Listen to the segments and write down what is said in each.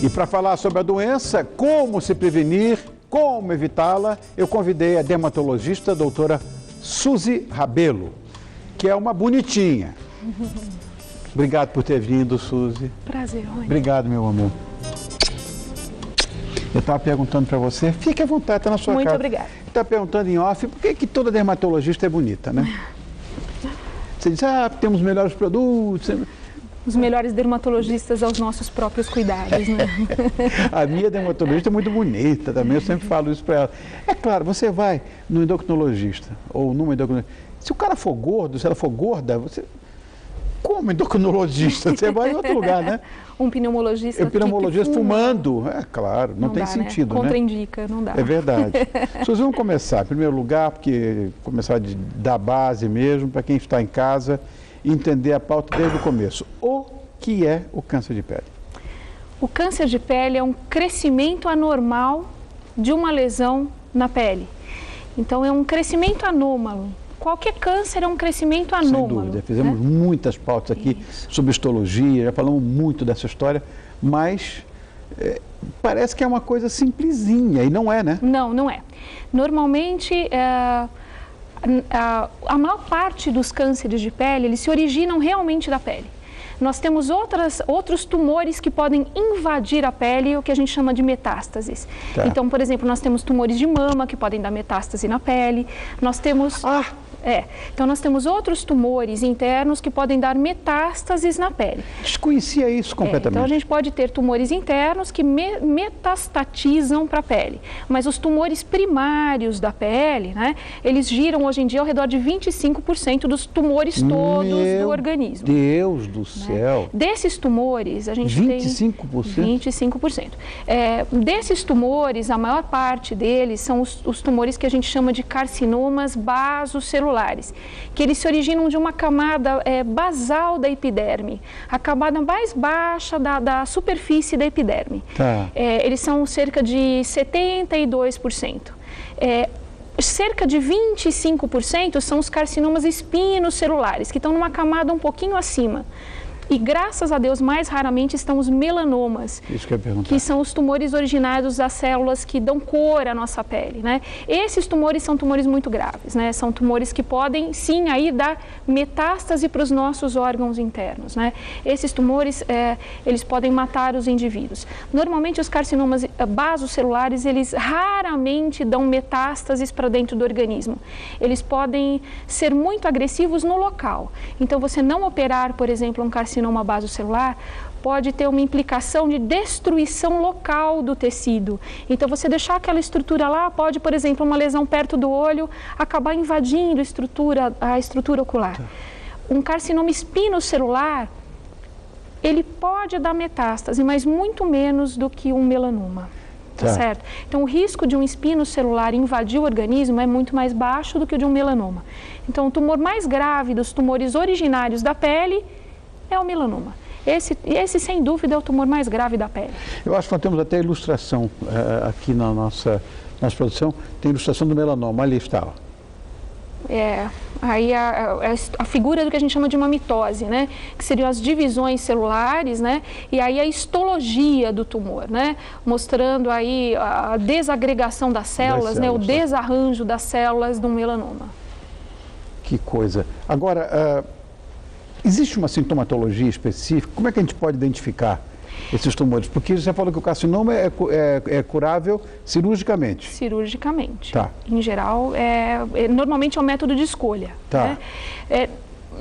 E para falar sobre a doença, como se prevenir, como evitá-la, eu convidei a dermatologista, a doutora Suzy Rabelo, que é uma bonitinha. Obrigado por ter vindo, Suzy. Prazer, Rony. Obrigado, meu amor. Eu estava perguntando para você, fique à vontade, está na sua casa. Muito obrigada. Eu estava perguntando em off, por que toda dermatologista é bonita, né? Você diz, temos melhores produtos. Os melhores dermatologistas aos nossos próprios cuidados, né? A minha dermatologista é muito bonita também, eu sempre falo isso para ela. É claro, você vai no endocrinologista ou numa endocrinologista. Se o cara for gordo, se ela for gorda, você... Como endocrinologista? Você vai em outro lugar, né? Um pneumologista. Um pneumologista fumando. É claro, não tem dá, sentido, né? Contraindica, não dá. É verdade. Suzy, vamos começar. Em primeiro lugar, porque começar da base mesmo, para quem está em casa, entender a pauta desde o começo. O que é o câncer de pele? O câncer de pele é um crescimento anormal de uma lesão na pele. Então, é um crescimento anômalo. Qualquer câncer é um crescimento anômalo. Sem dúvida. Fizemos muitas pautas aqui sobre histologia, já falamos muito dessa história, mas parece que é uma coisa simplesinha e não é, né? Não, não é. Normalmente, a maior parte dos cânceres de pele, eles se originam realmente da pele. Nós temos outros tumores que podem invadir a pele, o que a gente chama de metástases. Tá. Então, por exemplo, nós temos tumores de mama que podem dar metástase na pele. Nós temos... Então, nós temos outros tumores internos que podem dar metástases na pele. Desconhecia isso completamente. Então, a gente pode ter tumores internos que metastatizam para a pele. Mas os tumores primários da pele, né, eles giram hoje em dia ao redor de 25% dos tumores todos do organismo. Meu Deus do céu! Desses tumores, a gente 25%? tem... 25%. Desses tumores, a maior parte deles são os tumores que a gente chama de carcinomas basocelulares, que eles se originam de uma camada basal da epiderme, a camada mais baixa da superfície da epiderme. Tá. Eles são cerca de 72%. Cerca de 25% são os carcinomas espinocelulares, que estão numa camada um pouquinho acima. E, graças a Deus, mais raramente estão os melanomas, isso que eu ia perguntar, que são os tumores originários das células que dão cor à nossa pele, né? Esses tumores são tumores muito graves, né? São tumores que podem, sim, aí dar metástase para os nossos órgãos internos, né? Esses tumores, eles podem matar os indivíduos. Normalmente, os carcinomas basocelulares, eles raramente dão metástases para dentro do organismo. Eles podem ser muito agressivos no local. Então, você não operar, por exemplo, um carcinoma basocelular pode ter uma implicação de destruição local do tecido. Então, você deixar aquela estrutura lá, pode, por exemplo, uma lesão perto do olho, acabar invadindo a estrutura ocular. Tá. Um carcinoma espinocelular, ele pode dar metástase, mas muito menos do que um melanoma. Tá certo? Então, o risco de um espinocelular invadir o organismo é muito mais baixo do que o de um melanoma. Então, o tumor mais grave dos tumores originários da pele é o melanoma. Esse, sem dúvida, é o tumor mais grave da pele. Eu acho que nós temos até ilustração aqui na nossa produção. Tem ilustração do melanoma, ali está. Aí a figura do que a gente chama de uma mitose, né? Que seriam as divisões celulares, né? E aí a histologia do tumor, né? Mostrando aí a desagregação das células, né? O desarranjo das células do melanoma. Que coisa. Agora, existe uma sintomatologia específica? Como é que a gente pode identificar esses tumores? Porque você falou que o carcinoma é curável cirurgicamente. Cirurgicamente. Tá. Em geral, normalmente é um método de escolha. Tá. Né?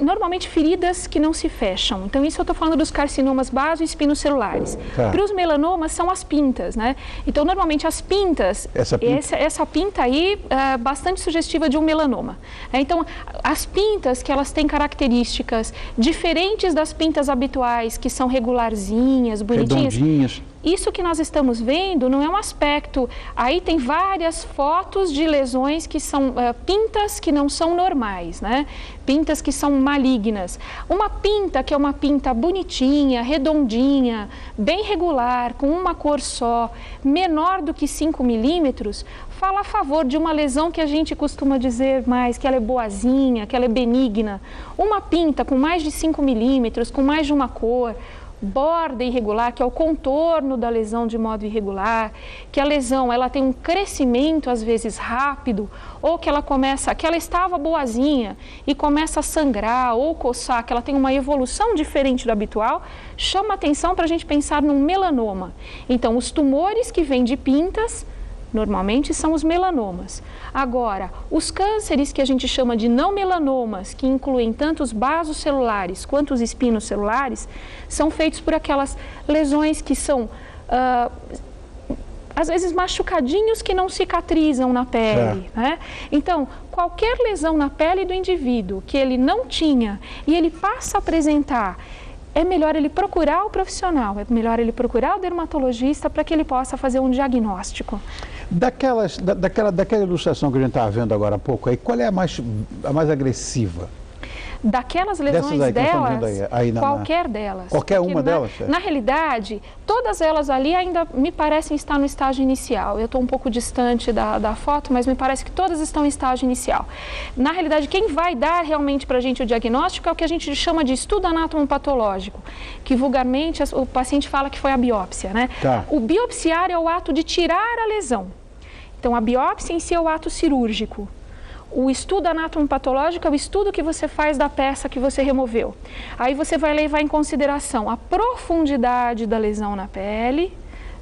Normalmente feridas que não se fecham. Então, isso eu estou falando dos carcinomas basoespinocelulares. Tá. Para os melanomas, são as pintas, né? Então, normalmente as pintas, essa pinta aí é bastante sugestiva de um melanoma. Então, as pintas que elas têm características diferentes das pintas habituais, que são regularzinhas, bonitinhas. Redondinhas. Isso que nós estamos vendo não é um aspecto... Aí tem várias fotos de lesões que são pintas que não são normais, né? Pintas que são malignas. Uma pinta que é uma pinta bonitinha, redondinha, bem regular, com uma cor só, menor do que 5 milímetros, fala a favor de uma lesão que a gente costuma dizer mais, que ela é boazinha, que ela é benigna. Uma pinta com mais de 5 milímetros, com mais de uma cor, borda irregular, que é o contorno da lesão de modo irregular, que a lesão ela tem um crescimento às vezes rápido, ou que ela estava boazinha e começa a sangrar ou coçar, que ela tem uma evolução diferente do habitual, chama atenção para a gente pensar num melanoma. Então, os tumores que vêm de pintas, normalmente são os melanomas. Agora, os cânceres que a gente chama de não melanomas, que incluem tanto os vasos celulares quanto os espinos celulares, são feitos por aquelas lesões que são, às vezes, machucadinhos que não cicatrizam na pele, né? Então, qualquer lesão na pele do indivíduo que ele não tinha e ele passa a apresentar, é melhor ele procurar o profissional, é melhor ele procurar o dermatologista para que ele possa fazer um diagnóstico. Daquela ilustração que a gente estava vendo agora há pouco, aí, qual é a mais agressiva? Daquelas lesões aí, delas, aí qualquer delas. Qualquer uma delas? Na realidade, todas elas ali ainda me parecem estar no estágio inicial. Eu estou um pouco distante da foto, mas me parece que todas estão em estágio inicial. Na realidade, quem vai dar realmente para a gente o diagnóstico é o que a gente chama de estudo anatomopatológico, que vulgarmente o paciente fala que foi a biópsia, né? Tá. O biopsiar é o ato de tirar a lesão. Então, a biópsia em si é o ato cirúrgico. O estudo anatomopatológico é o estudo que você faz da peça que você removeu. Aí você vai levar em consideração a profundidade da lesão na pele,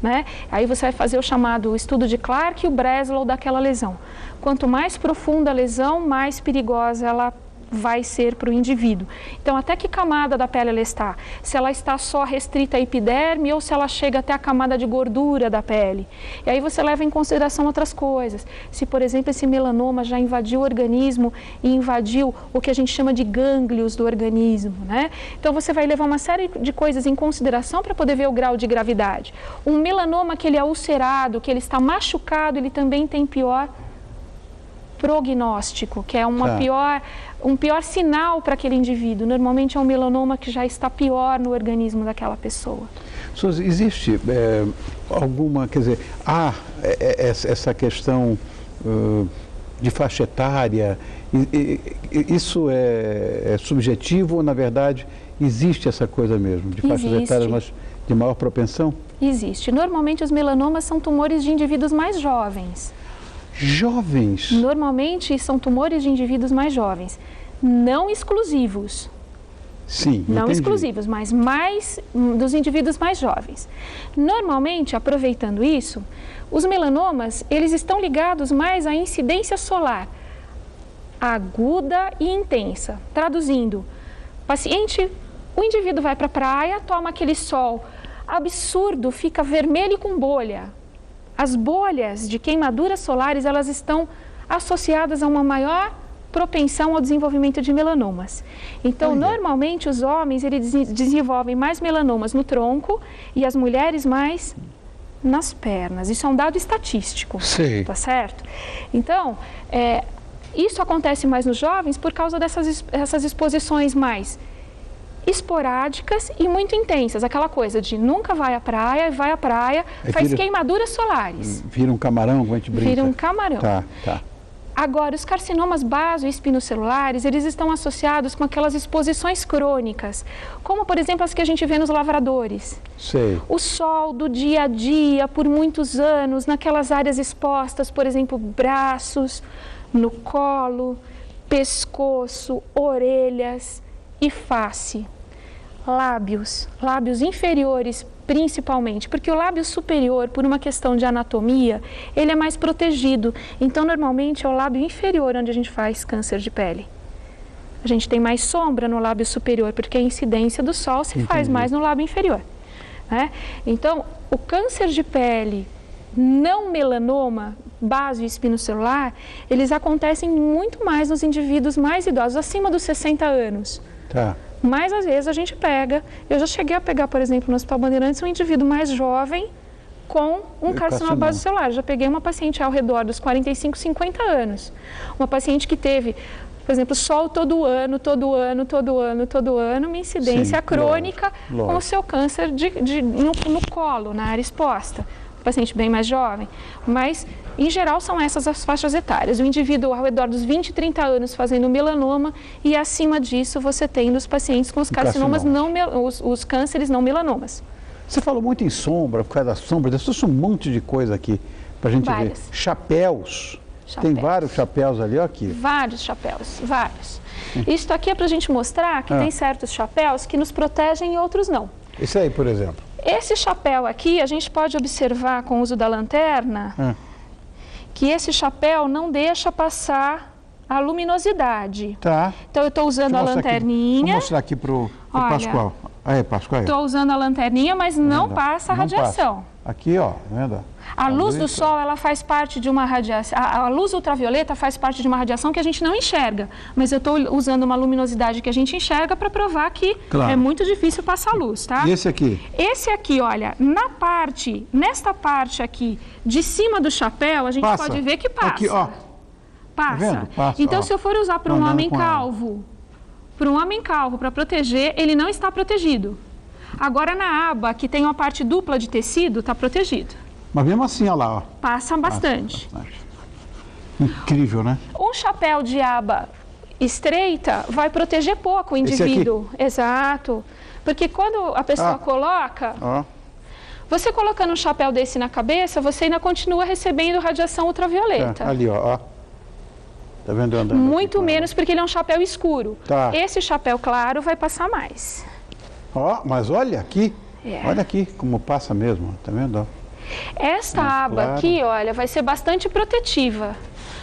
né? Aí você vai fazer o chamado estudo de Clark e o Breslow daquela lesão. Quanto mais profunda a lesão, mais perigosa ela vai ser para o indivíduo. Então, até que camada da pele ela está? Se ela está só restrita à epiderme ou se ela chega até a camada de gordura da pele. E aí você leva em consideração outras coisas. Se, por exemplo, esse melanoma já invadiu o organismo e invadiu o que a gente chama de gânglios do organismo, né? Então, você vai levar uma série de coisas em consideração para poder ver o grau de gravidade. Um melanoma que ele é ulcerado, que ele está machucado, ele também tem pior prognóstico, que é um pior sinal para aquele indivíduo. Normalmente é um melanoma que já está pior no organismo daquela pessoa. Suzy, existe alguma, quer dizer, essa questão de faixa etária, isso é subjetivo ou, na verdade, existe essa coisa mesmo, de faixas etárias, mas de maior propensão? Existe. Normalmente os melanomas são tumores de indivíduos mais jovens. Jovens? Normalmente são tumores de indivíduos mais jovens, não exclusivos. Sim, não entendi. exclusivos, mas mais dos indivíduos mais jovens. Normalmente, aproveitando isso, os melanomas, eles estão ligados mais à incidência solar, aguda e intensa. Traduzindo, o indivíduo vai para a praia, toma aquele sol absurdo, fica vermelho e com bolha. As bolhas de queimaduras solares, elas estão associadas a uma maior propensão ao desenvolvimento de melanomas. Então, normalmente, os homens eles desenvolvem mais melanomas no tronco e as mulheres mais nas pernas. Isso é um dado estatístico, tá certo? Então, isso acontece mais nos jovens por causa dessas exposições mais esporádicas e muito intensas, aquela coisa de nunca vai à praia, faz queimaduras solares. Vira um camarão, como a gente brinca. Vira um camarão. Tá. Agora, os carcinomas baso e espinocelulares, eles estão associados com aquelas exposições crônicas, como, por exemplo, as que a gente vê nos lavradores. Sei. O sol do dia a dia, por muitos anos, naquelas áreas expostas, por exemplo, braços, no colo, pescoço, orelhas e face. Lábios inferiores principalmente, porque o lábio superior, por uma questão de anatomia, ele é mais protegido. Então, normalmente, é o lábio inferior onde a gente faz câncer de pele. A gente tem mais sombra no lábio superior, porque a incidência do sol se faz mais no lábio inferior, né? Então, o câncer de pele não melanoma, baso e espinocelular, eles acontecem muito mais nos indivíduos mais idosos, acima dos 60 anos. Tá. Mas, às vezes, a gente eu já cheguei a pegar, por exemplo, no Hospital Bandeirantes, um indivíduo mais jovem com um carcinoma basocelular. Já peguei uma paciente ao redor dos 45, 50 anos. Uma paciente que teve, por exemplo, sol todo ano, uma incidência crônica com o seu câncer no colo, na área exposta. paciente bem mais jovem, mas em geral são essas as faixas etárias. O indivíduo ao redor dos 20, 30 anos fazendo melanoma e acima disso você tendo os pacientes com os carcinomas, os cânceres não melanomas. Você falou muito em sombra, por causa da sombra, deixa um monte de coisa aqui para a gente ver. Chapéus. Tem vários chapéus ali, ó, aqui. Vários chapéus, vários. Isso aqui é para a gente mostrar que tem certos chapéus que nos protegem e outros não. Esse aí, por exemplo. Esse chapéu aqui, a gente pode observar com o uso da lanterna que esse chapéu não deixa passar a luminosidade. Tá. Então eu estou usando a lanterninha. Vou mostrar aqui para o Pascoal. Aí, Pascoal. Estou usando a lanterninha, mas não passa a radiação. Passa. Aqui, ó, vendo? A luz do sol, ela faz parte de uma radiação, a luz ultravioleta faz parte de uma radiação que a gente não enxerga, mas eu estou usando uma luminosidade que a gente enxerga para provar que é muito difícil passar luz, tá? E esse aqui? Esse aqui, olha, nesta parte aqui, de cima do chapéu, a gente pode ver que passa. Aqui, ó. Passa. Tá vendo? Passa, então, ó. se eu for usar para um homem calvo, para proteger, ele não está protegido. Agora, na aba, que tem uma parte dupla de tecido, está protegido. Mas mesmo assim, olha lá, ó. Passa bastante. Incrível, né? Um chapéu de aba estreita vai proteger pouco o indivíduo. Exato. Porque quando a pessoa coloca, você colocando um chapéu desse na cabeça, você ainda continua recebendo radiação ultravioleta. Ali, ó. Tá vendo andando? Muito menos porque ele é um chapéu escuro. Tá. Esse chapéu claro vai passar mais. Ó, mas olha aqui. Olha aqui como passa mesmo, tá vendo? Ó. Esta aba aqui, olha, vai ser bastante protetiva.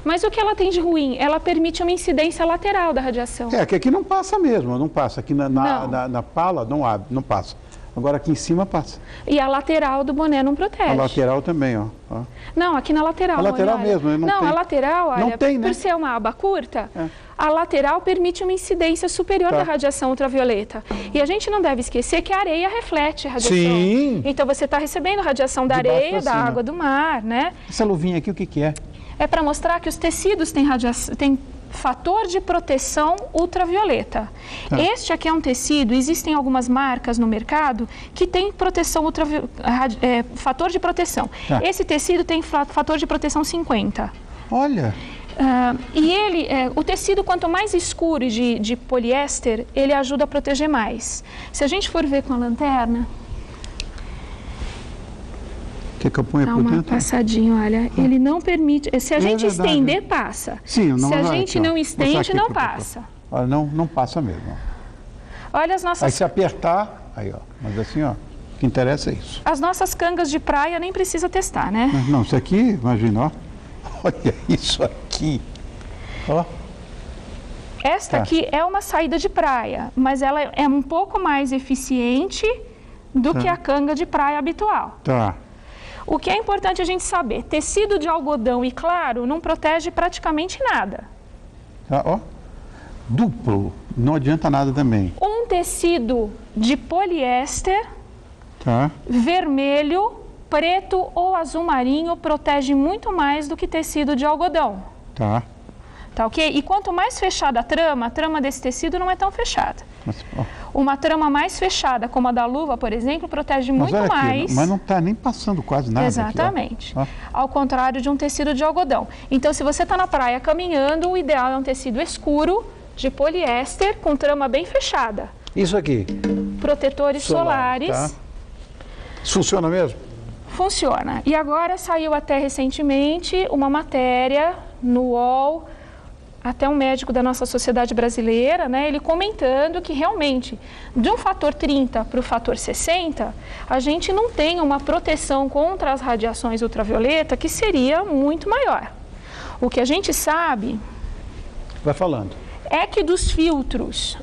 Mas o que ela tem de ruim? Ela permite uma incidência lateral da radiação. Que aqui não passa mesmo, não passa. Aqui na pala não abre, não passa. Agora aqui em cima passa. E a lateral do boné não protege. A lateral também, ó. Não, aqui na lateral. A lateral mesmo, não tem. A lateral, olha, não tem, né? Por ser uma aba curta, a lateral permite uma incidência superior da radiação ultravioleta. E a gente não deve esquecer que a areia reflete radiação. Sim. Então você está recebendo radiação da areia, da água do mar, né? Essa luvinha aqui, o que é? É para mostrar que os tecidos têm fator de proteção ultravioleta. Este aqui é um tecido, existem algumas marcas no mercado que tem proteção fator de proteção. Esse tecido tem fator de proteção 50. Olha! E o tecido, quanto mais escuro de poliéster, ele ajuda a proteger mais. Se a gente for ver com a lanterna... Quer que eu ponha por dentro? Passadinha, olha, ele não permite, se a gente estender, passa. Sim, não, se a gente não estende, não passa. Olha, não passa mesmo. Olha as nossas... Aí se apertar, aí ó, mas assim ó, o que interessa é isso. As nossas cangas de praia nem precisa testar, né? Não, isso aqui, imagina, ó, olha isso aqui, ó. Esta aqui é uma saída de praia, mas ela é um pouco mais eficiente do que a canga de praia habitual. Tá. O que é importante a gente saber, tecido de algodão e claro não protege praticamente nada. Tá, ó. Duplo, não adianta nada também. Um tecido de poliéster, vermelho, preto ou azul marinho protege muito mais do que tecido de algodão. Tá. Tá ok? E quanto mais fechada a trama desse tecido não é tão fechada. Uma trama mais fechada, como a da luva, por exemplo, protege muito mais. Mas não está nem passando quase nada. Exatamente. Aqui, ao contrário de um tecido de algodão. Então, se você está na praia caminhando, o ideal é um tecido escuro, de poliéster, com trama bem fechada. Isso aqui? Protetores solares. Tá. Isso funciona mesmo? Funciona. E agora saiu até recentemente uma matéria no UOL, até um médico da nossa sociedade brasileira, né, ele comentando que realmente, de um fator 30 para o fator 60, a gente não tem uma proteção contra as radiações ultravioleta que seria muito maior. O que a gente sabe... Vai falando. É que dos filtros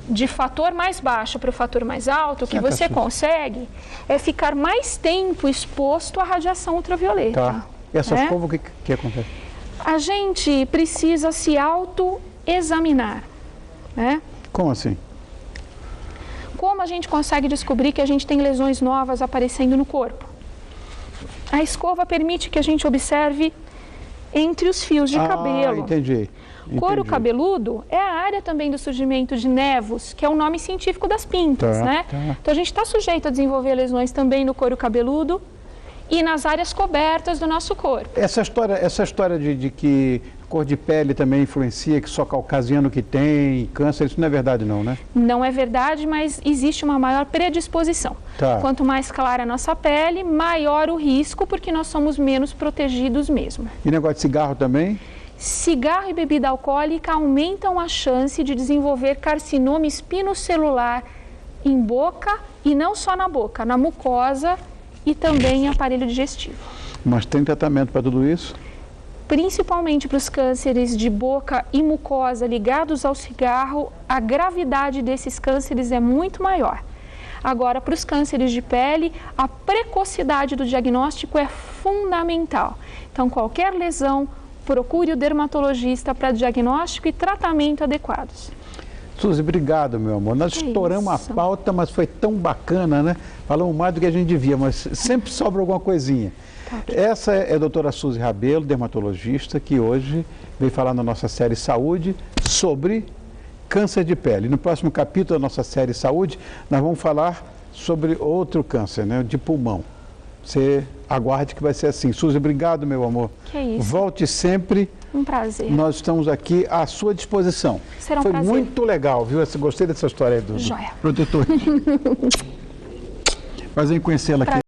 de fator mais baixo para o fator mais alto, o que você consegue é ficar mais tempo exposto à radiação ultravioleta. Tá. E essa escova, o que acontece? A gente precisa se autoexaminar, né? Como assim? Como a gente consegue descobrir que a gente tem lesões novas aparecendo no corpo? A escova permite que a gente observe entre os fios de cabelo. Entendi. Couro cabeludo é a área também do surgimento de nevos, que é o nome científico das pintas, né? Então a gente está sujeito a desenvolver lesões também no couro cabeludo e nas áreas cobertas do nosso corpo. Essa história de que cor de pele também influencia, que só caucasiano que tem câncer, isso não é verdade não, né? Não é verdade, mas existe uma maior predisposição. Tá. Quanto mais clara a nossa pele, maior o risco, porque nós somos menos protegidos mesmo. E negócio de cigarro também? Cigarro e bebida alcoólica aumentam a chance de desenvolver carcinoma espinocelular em boca e não só na boca, na mucosa e também em aparelho digestivo. Mas tem tratamento para tudo isso? Principalmente para os cânceres de boca e mucosa ligados ao cigarro, a gravidade desses cânceres é muito maior. Agora, para os cânceres de pele, a precocidade do diagnóstico é fundamental. Então, qualquer lesão, procure o dermatologista para diagnóstico e tratamento adequados. Suzy, obrigado, meu amor. Nós estouramos a pauta, mas foi tão bacana, né? Falamos mais do que a gente devia, mas sempre sobra alguma coisinha. Essa é a doutora Suzy Rabelo, dermatologista, que hoje veio falar na nossa série Saúde sobre câncer de pele. No próximo capítulo da nossa série Saúde, nós vamos falar sobre outro câncer, né? De pulmão. Você aguarde que vai ser assim. Suzy, obrigado, meu amor. Que é isso. Volte sempre. Um prazer. Nós estamos aqui à sua disposição. Será um Foi prazer. muito legal, viu? Gostei dessa história aí do Joia. protetor. Prazer em conhecê-la aqui.